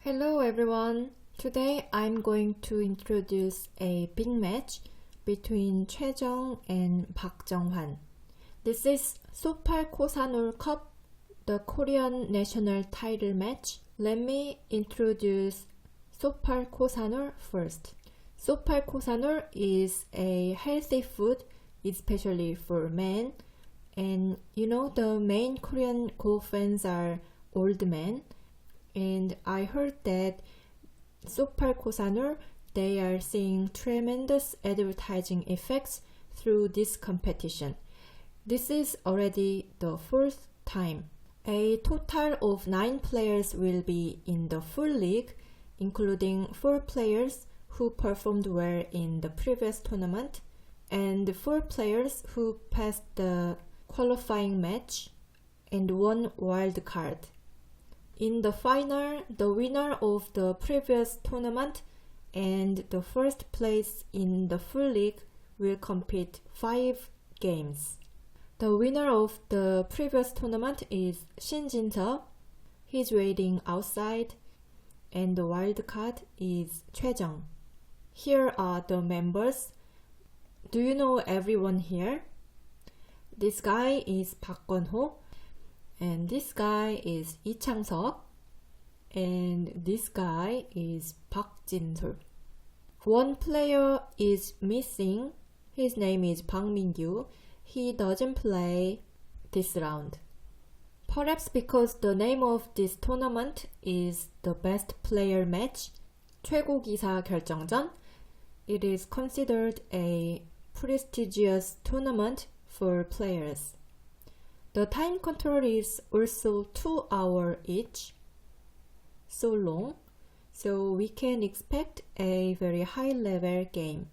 Hello everyone. Today I'm going to introduce a big match between Choi Jeong and Park Jeonghwan. This is Ssopal Kosanul Cup, the Korean national title match. Let me introduce Ssopal Kosanul first. Ssopal Kosanul is a healthy food, especially for men. And you know the main Korean golf fans are old men. And I heard that Ssopal Kosanul, they are seeing tremendous advertising effects through this competition. This is already the fourth time. A total of 9 players will be in the full league, including 4 players who performed well in the previous tournament and 4 players who passed the qualifying match and 1 wild card. In the final, the winner of the previous tournament and the first place in the full league will compete 5 games. The winner of the previous tournament is Shin Jin-seo. He's waiting outside, and the wild card is Choi Jeong. Here are the members. Do you know everyone here? This guy is Park Gun-ho. And this guy is Lee Chang-seok, and this guy is Park Jin-sol. One player is missing. His name is Park Min-gyu. He doesn't play this round. Perhaps because the name of this tournament is the best player match, 최고 기사 결정전, it is considered a prestigious tournament for players. The time control is also 2 hours each, so long, so we can expect a very high level game.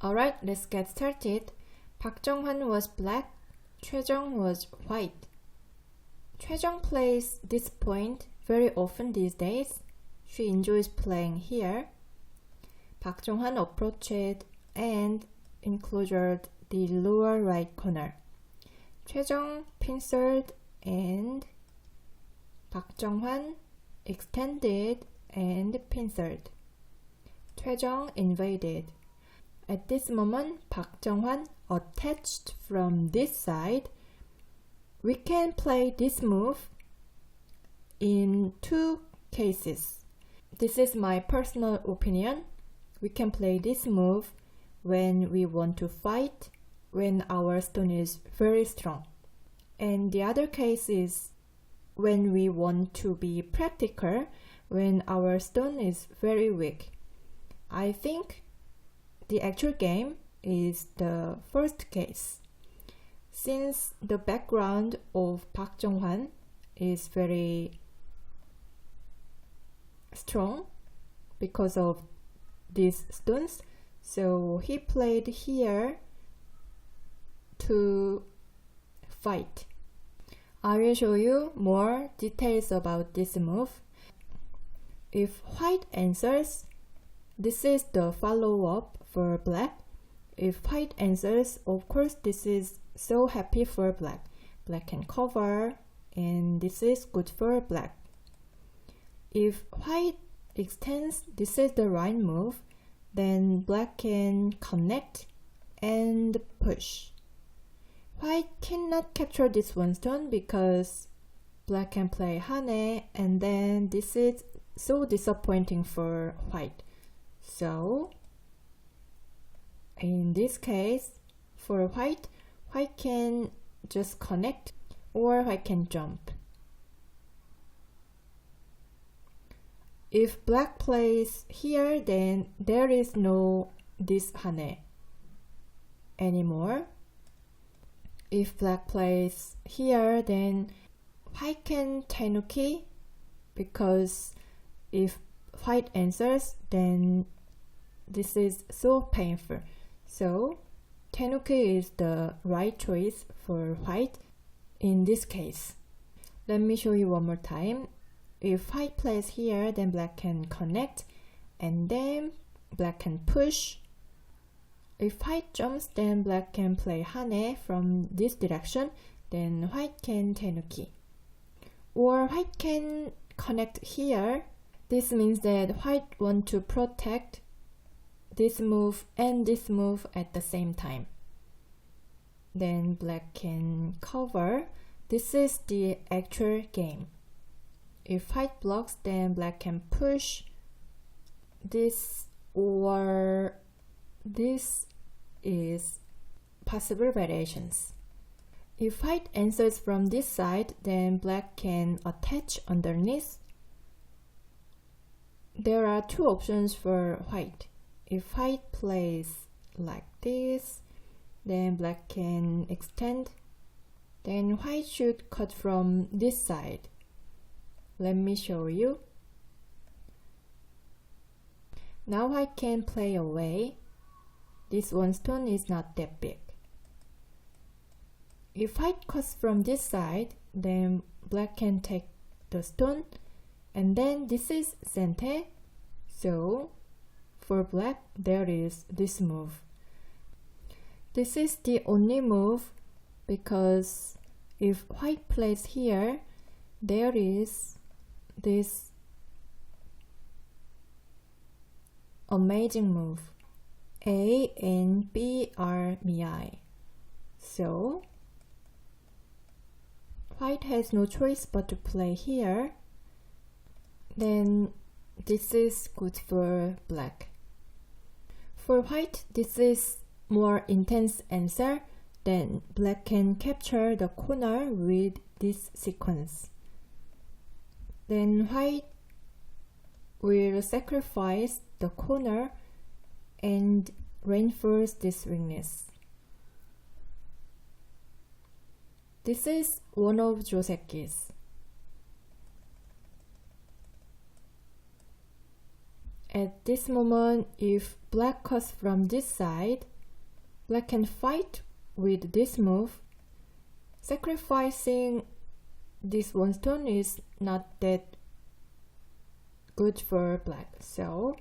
Alright, let's get started. Park Jeonghwan was black, Choi Jeong was white. Choi Jeong plays this point very often these days. She enjoys playing here. Park Jeonghwan approached and enclosed the lower right corner. Choi Jeong pincered and Park Jeonghwan extended and pincered. Choi Jeong invaded. At this moment, Park Jeonghwan attached from this side. We can play this move in 2 cases. This is my personal opinion. We can play this move when we want to fight, when our stone is very strong. And the other case is when we want to be practical, when our stone is very weak. I think the actual game is the first case. Since the background of Park Jeonghwan is very strong because of these stones, so he played here to fight. I will show you more details about this move. If white answers, this is the follow-up for black. If white answers, of course this is so happy for black. Black can cover, and this is good for black. If white extends, this is the right move, then black can connect and push. White cannot capture this one stone because black can play hane, and then this is so disappointing for white. So in this case, for white can just connect or white can jump. If black plays here, then there is no this hane anymore. If black plays here, then white can tenuki, because if white answers, then this is so painful. So tenuki is the right choice for white in this case. Let me show you one more time. If white plays here, then black can connect, and then black can push. If white jumps, then black can play hane from this direction, then white can tenuki. Or white can connect here, This means that white want to protect this move and this move at the same time. Then black can cover. This is the actual game. If white blocks, then black can push this, or this is possible variations. If white answers from this side, then black can attach underneath. There are two options for white. If white plays like this, then black can extend. Then white should cut from this side. Let me show you. Now white can play away. This one stone is not that big. If white cuts from this side, then black can take the stone, and then this is center. So for black, there is this move. This is the only move, because if white plays here, there is this amazing move. A and B are miai. So white has no choice but to play here. Then this is good for black. For white, this is more intense answer. Then black can capture the corner with this sequence. Then white will sacrifice the corner and reinforce this weakness. This is one of joseki's. At this moment, if black cuts from this side, black can fight with this move. Sacrificing this one stone is not that good for black. So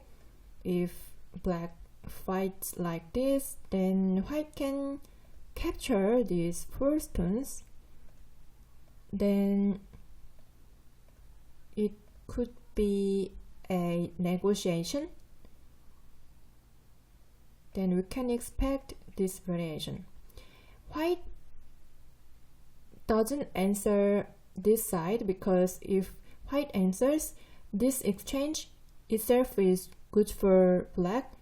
if black fights like this, then white can capture these 4 stones. Then it could be a negotiation. Then we can expect this variation. White doesn't answer this side, because if white answers, this exchange itself is good for black.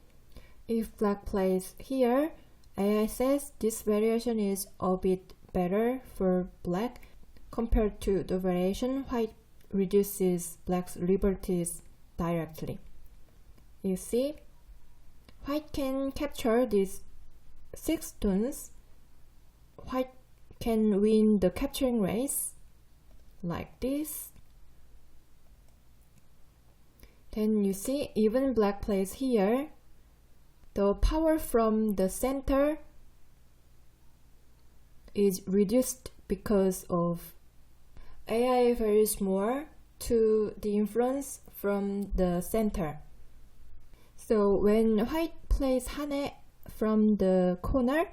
If black plays here, AI says this variation is a bit better for black compared to the variation white reduces black's liberties directly. You see, white can capture these 6 stones. White can win the capturing race like this. Then you see, even black plays here, the power from the center is reduced because of AI varies more to the influence from the center. So when white plays hane from the corner,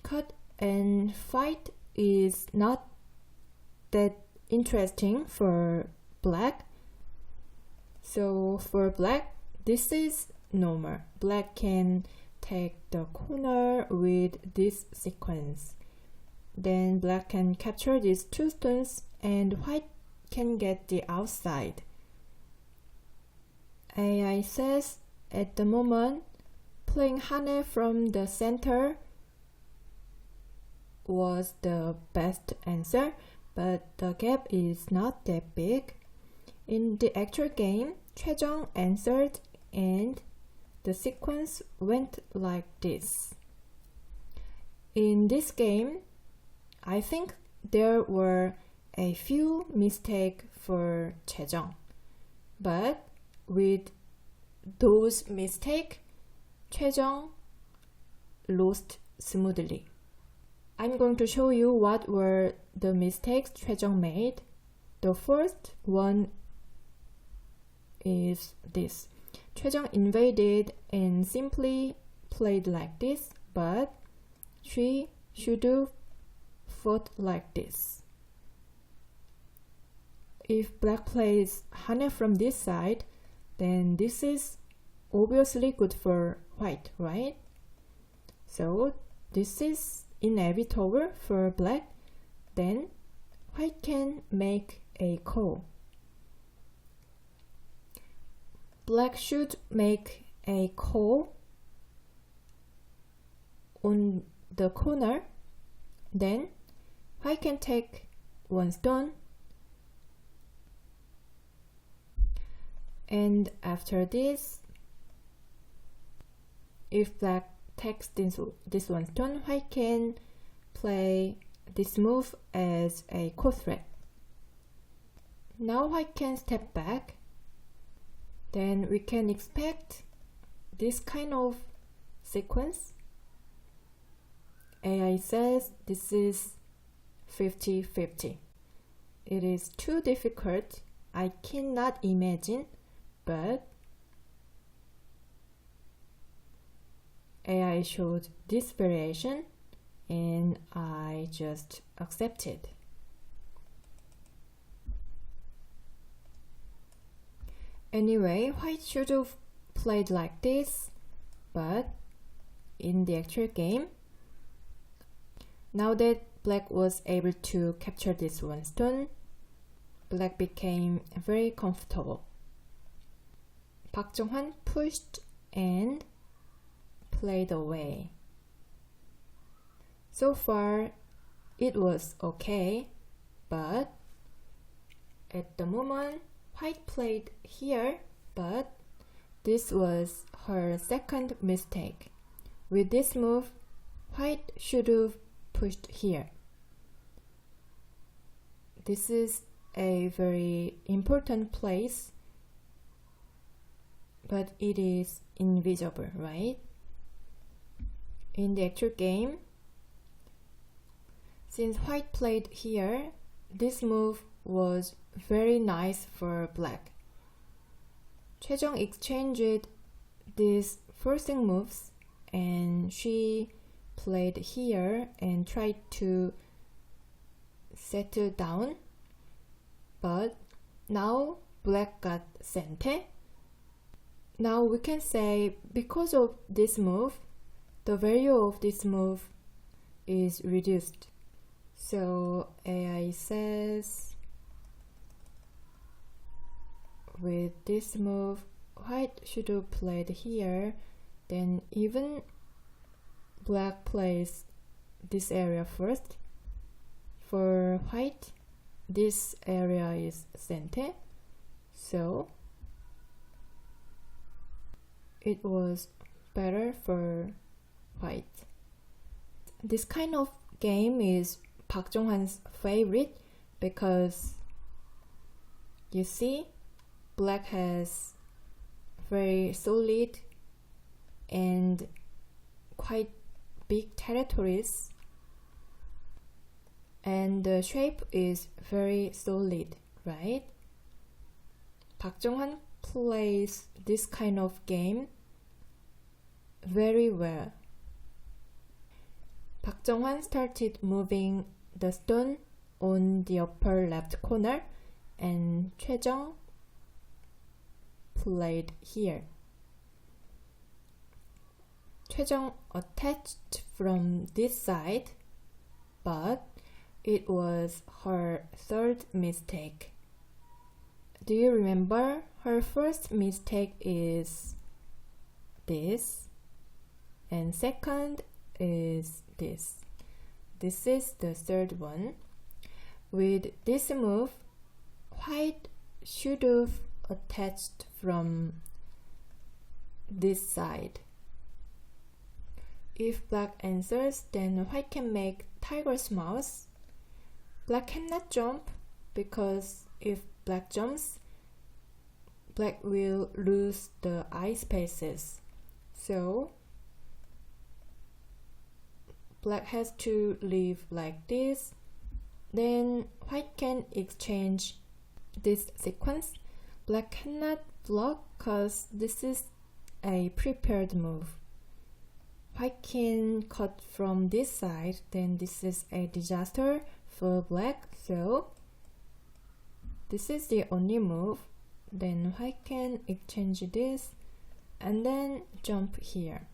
cut and fight is not that interesting for black. So for black, this is normal. Black can take the corner with this sequence. Then black can capture these 2 stones and white can get the outside. AI says at the moment, playing hane from the center was the best answer, but the gap is not that big. In the actual game, Choi Jeong answered and the sequence went like this. In this game, I think there were a few mistakes for Choi Jeong, but with those mistakes, Choi Jeong lost smoothly. I'm going to show you what were the mistakes Choi Jeong made. The first one is this. Choi Jeong invaded and simply played like this, but she should have fought like this. if black plays hane from this side, then this is obviously good for white, right? So this is inevitable for black. Then white can make a call. Black should make a call on the corner. Then white can take one stone, and after this, if black takes this one stone, white can play this move as a co-threat. Now white can step back. Then we can expect this kind of sequence. AI says this is 50-50. It is too difficult. I cannot imagine, but AI showed this variation and I just accepted. Anyway, white should have played like this, but in the actual game, now that black was able to capture this one stone, black became very comfortable. Park Jeonghwan pushed and played away. So far, it was okay, but at the moment, white played here, but this was her second mistake. With this move, white should have pushed here. This is a very important place, but it is invisible, right? In the actual game, since white played here, this move was very nice for black. Choi Jeong exchanged these forcing moves and she played here and tried to settle down, but now black got sente. Now we can say because of this move, the value of this move is reduced. So AI says with this move, white should have played here, then even black plays this area first. For white, this area is center, so it was better for white. This kind of game is Park Jeonghwan's favorite because you see, black has very solid and quite big territories, and the shape is very solid, right? Park Jeonghwan plays this kind of game very well. Park Jeonghwan started moving the stone on the upper left corner, and Choi Jeong played here. Choi Jeong attached from this side, but it was her third mistake. Do you remember? Her first mistake is this, and second is this. This is the third one. With this move, white should have attached from this side. If black answers, then white can make tiger's mouth. Black cannot jump because if black jumps, black will lose the eye spaces. So black has to leave like this. Then white can exchange this sequence. Black cannot block because this is a prepared move. White can cut from this side, then this is a disaster for black, so this is the only move. Then white can exchange this and then jump here.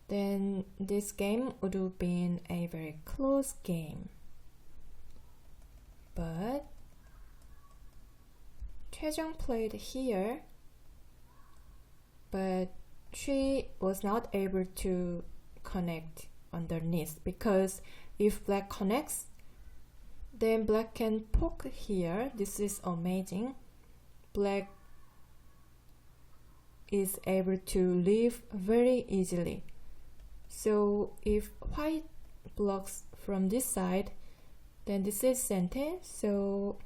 Then this game would have been a very close game. But Choi Jeong played here, but she was not able to connect underneath, because if black connects, then black can poke here. This is amazing. Black is able to leave very easily. So if white blocks from this side, then this is center. So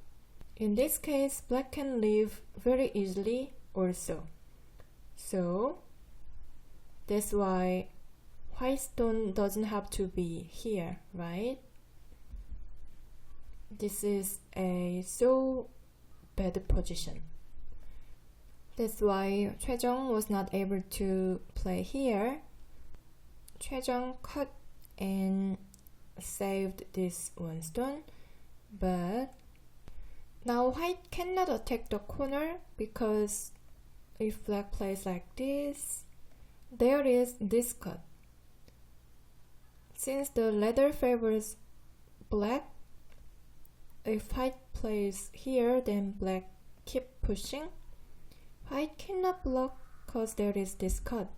in this case, black can leave very easily also. So that's why white stone doesn't have to be here, right? This is a so bad position. That's why Choi Jeong was not able to play here. Choi Jeong cut and saved this one stone, but now white cannot attack the corner, because if black plays like this, there is this cut. Since the ladder favors black, if white plays here, then black keep pushing. White cannot block because there is this cut.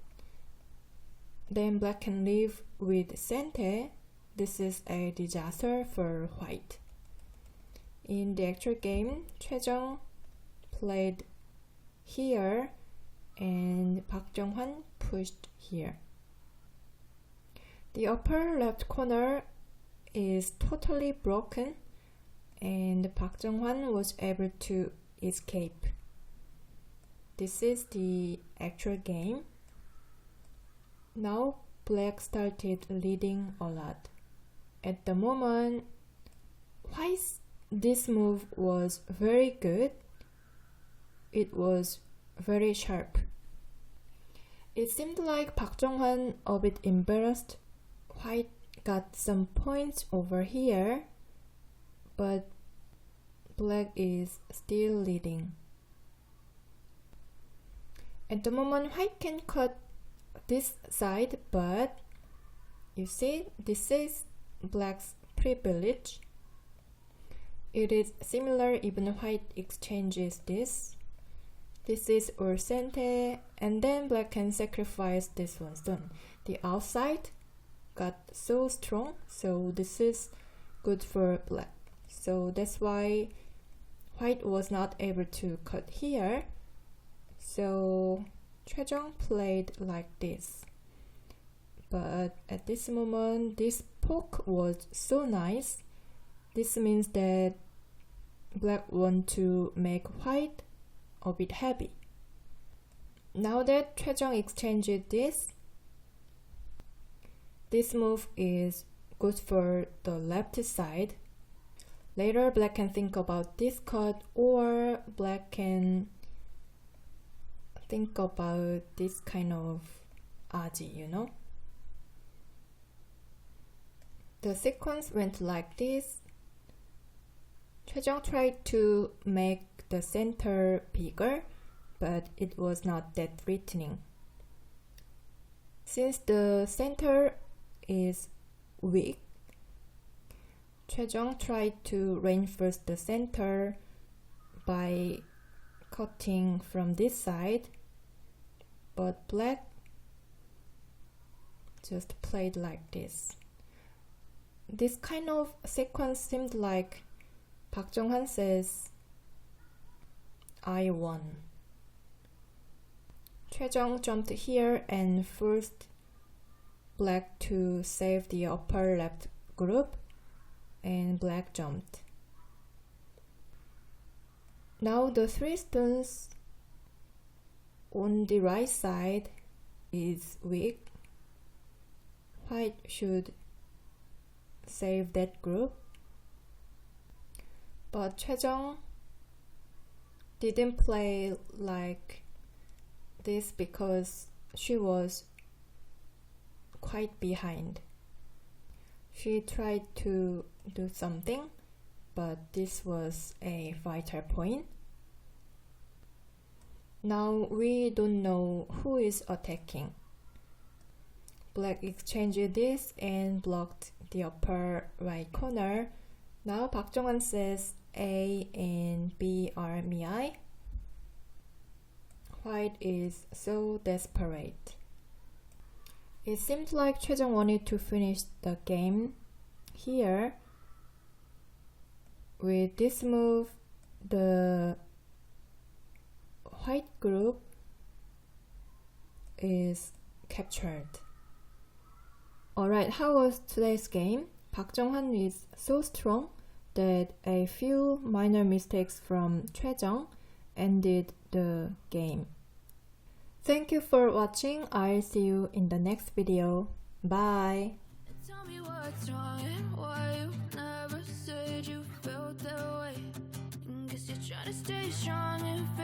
Then black can leave with center. This is a disaster for white. In the actual game, Choi Jeong played here and Park Jeonghwan pushed here. The upper left corner is totally broken, and Park Jeonghwan was able to escape. This is the actual game. Now black started leading a lot. At the moment, white's this move was very good. It was very sharp. It seemed like Park Jeonghwan a bit embarrassed. White got some points over here, but black is still leading. At the moment, white can cut this side, but you see, this is black's privilege. It is similar even white exchanges this. This is all center, and then black can sacrifice this one stone. The outside got so strong, so this is good for black. So that's why white was not able to cut here. So Choi Jeong played like this. But at this moment, this poke was so nice. This means that black want to make white a bit heavy. Now that Choi Jeong exchanged this move is good for the left side. Later, black can think about this cut, or black can think about this kind of aji, you know? The sequence went like this. Choi Jeong tried to make the center bigger, but it was not that threatening. Since the center is weak, Choi Jeong tried to reinforce the center by cutting from this side, but black just played like this. This kind of sequence seemed like Park Jeonghwan says, I won. Choi Jeong jumped here and forced black to save the upper left group, and black jumped. Now the three stones on the right side is weak. White should save that group. But Choi Jeong didn't play like this because she was quite behind. She tried to do something, but this was a vital point. Now we don't know who is attacking. Black exchanged this and blocked the upper right corner. Now Park Jeonghwan says A and B are miai. White is so desperate. It seemed like Choi Jeong wanted to finish the game here. With this move, the white group is captured. Alright, how was today's game? Park Jeonghwan is so strong that a few minor mistakes from Choi Jeong ended the game. Thank you for watching. I'll see you in the next video. Bye! Tell me what's wrong and why you never said you felt that way. Guess you're trying to stay strong and fake.